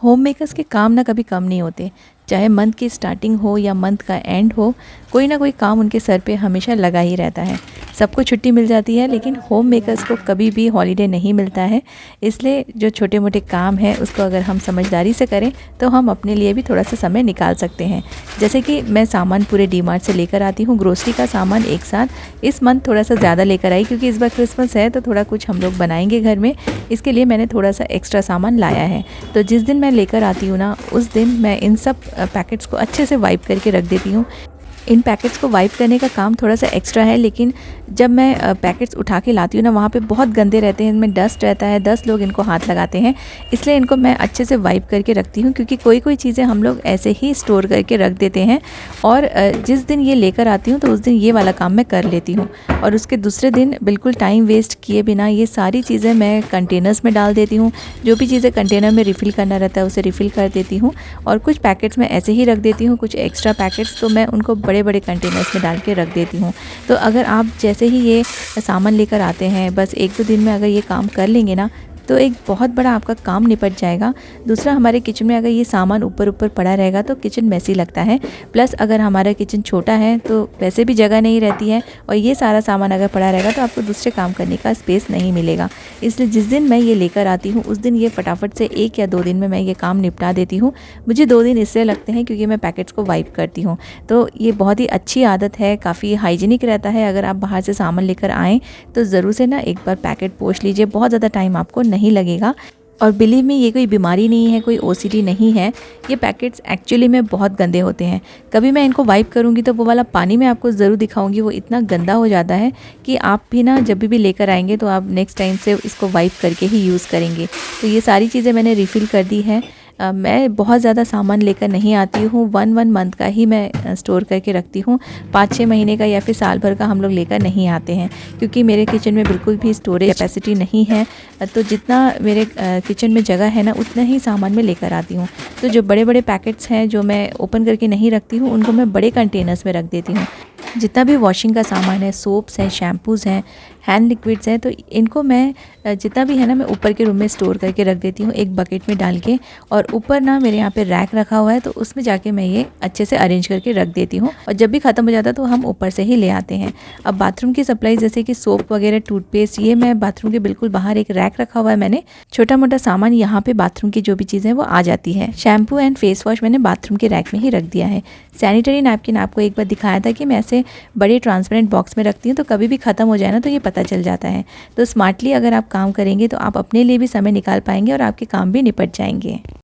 Home makers के काम ना कभी कम नहीं होते। चाहे मंथ की स्टार्टिंग हो या मंथ का एंड हो, कोई ना कोई काम उनके सर पे हमेशा लगा ही रहता है। सबको छुट्टी मिल जाती है, लेकिन होम मेकर्स को कभी भी हॉलीडे नहीं मिलता है। इसलिए जो छोटे मोटे काम हैं उसको अगर हम समझदारी से करें तो हम अपने लिए भी थोड़ा सा समय निकाल सकते हैं। जैसे कि मैं सामान पूरे डीमार्ट से लेकर आती हूँ, ग्रोसरी का सामान एक साथ। इस मंथ थोड़ा सा ज़्यादा लेकर आई क्योंकि इस बार क्रिसमस है तो थोड़ा कुछ हम लोग बनाएंगे घर में। इसके लिए मैंने थोड़ा सा एक्स्ट्रा सामान लाया है। तो जिस दिन मैं लेकर आती हूँ ना, उस दिन मैं इन सब पैकेट्स को अच्छे से वाइप करके रख देती हूँ। इन पैकेट्स को वाइप करने का काम थोड़ा सा एक्स्ट्रा है, लेकिन जब मैं पैकेट्स उठा के लाती हूँ ना, वहाँ पे बहुत गंदे रहते हैं, इनमें डस्ट रहता है, 10 लोग इनको हाथ लगाते हैं। इसलिए इनको मैं अच्छे से वाइप करके रखती हूँ, क्योंकि कोई कोई चीज़ें हम लोग ऐसे ही स्टोर करके रख देते हैं और जिस दिन ये लेकर आती हूँ तो उस दिन ये वाला काम मैं कर लेती हूँ। और उसके दूसरे दिन बिल्कुल टाइम वेस्ट किए बिना ये सारी चीज़ें मैं कंटेनर्स में डाल देती हूँ। जो भी चीज़ें कंटेनर में रिफ़िल करना रहता है उसे रिफ़िल कर देती हूँ, और कुछ पैकेट्स में ऐसे ही रख देती हूँ। कुछ एक्स्ट्रा पैकेट्स तो मैं उनको बड़े बड़े कंटेनर्स में डाल के रख देती हूँ। तो अगर आप जैसे ही ये सामान लेकर आते हैं, बस 1-2 दिन में अगर ये काम कर लेंगे ना, तो एक बहुत बड़ा आपका काम निपट जाएगा। दूसरा, हमारे किचन में अगर ये सामान ऊपर ऊपर पड़ा रहेगा तो किचन मैसी लगता है। प्लस अगर हमारा किचन छोटा है तो वैसे भी जगह नहीं रहती है, और ये सारा सामान अगर पड़ा रहेगा तो आपको दूसरे काम करने का स्पेस नहीं मिलेगा। इसलिए जिस दिन मैं ये लेकर आती हूँ उस दिन ये फटाफट से 1 या 2 दिन में मैं ये काम निपटा देती हूँ। मुझे 2 दिन इसलिए लगते हैं क्योंकि मैं पैकेट्स को वाइप करती हूँ। तो ये बहुत ही अच्छी आदत है, काफ़ी हाइजीनिक रहता है। अगर आप बाहर से सामान लेकर आएँ तो ज़रूर से ना एक बार पैकेट पोंछ लीजिए, बहुत ज़्यादा टाइम आपको नहीं लगेगा। और बिलीव में, ये कोई बीमारी नहीं है, कोई ओसीडी नहीं है। ये पैकेट्स एक्चुअली में बहुत गंदे होते हैं। कभी मैं इनको वाइप करूँगी तो वो वाला पानी मैं आपको ज़रूर दिखाऊंगी, वो इतना गंदा हो जाता है कि आप भी ना जब भी लेकर आएंगे तो आप नेक्स्ट टाइम से इसको वाइप करके ही यूज़ करेंगे। तो ये सारी चीज़ें मैंने रिफ़िल कर दी है। मैं बहुत ज़्यादा सामान लेकर नहीं आती हूँ, 1 मंथ का ही मैं स्टोर करके रखती हूँ। 5-6 महीने का या फिर साल भर का हम लोग लेकर नहीं आते हैं, क्योंकि मेरे किचन में बिल्कुल भी स्टोरेज कैपेसिटी नहीं है। तो जितना मेरे किचन में जगह है ना, उतना ही सामान मैं लेकर आती हूँ। तो जो बड़े बड़े पैकेट्स हैं जो मैं ओपन करके नहीं रखती हूँ, उनको मैं बड़े कंटेनर्स में रख देती हूँ। जितना भी वॉशिंग का सामान है, सोप्स हैं, शैम्पूज़ हैं, हैंड लिक्विड्स हैं, तो इनको मैं जितना भी है ना, मैं ऊपर के रूम में स्टोर करके रख देती हूँ एक बकेट में डाल के। और ऊपर ना मेरे यहाँ पे रैक रखा हुआ है, तो उसमें जाके मैं ये अच्छे से अरेंज करके रख देती हूँ। और जब भी ख़त्म हो जाता है तो हम ऊपर से ही ले आते हैं। अब बाथरूम की सप्लाई जैसे कि सोप वगैरह, टूथपेस्ट, ये मैं बाथरूम के बिल्कुल बाहर एक रैक रखा हुआ है मैंने। छोटा मोटा सामान यहाँ पे बाथरूम की जो भी चीज़ें वो आ जाती है। शैम्पू एंड फेस वॉश मैंने बाथरूम के रैक में ही रख दिया है। सैनिटरी नैपकिन आपको एक बार दिखाया था कि मैं ऐसे बड़े ट्रांसपेरेंट बॉक्स में रखती हूँ, तो कभी भी ख़त्म हो जाए ना तो ये पता चल जाता है। तो स्मार्टली अगर आप काम करेंगे तो आप अपने लिए भी समय निकाल पाएंगे और आपके काम भी निपट जाएंगे।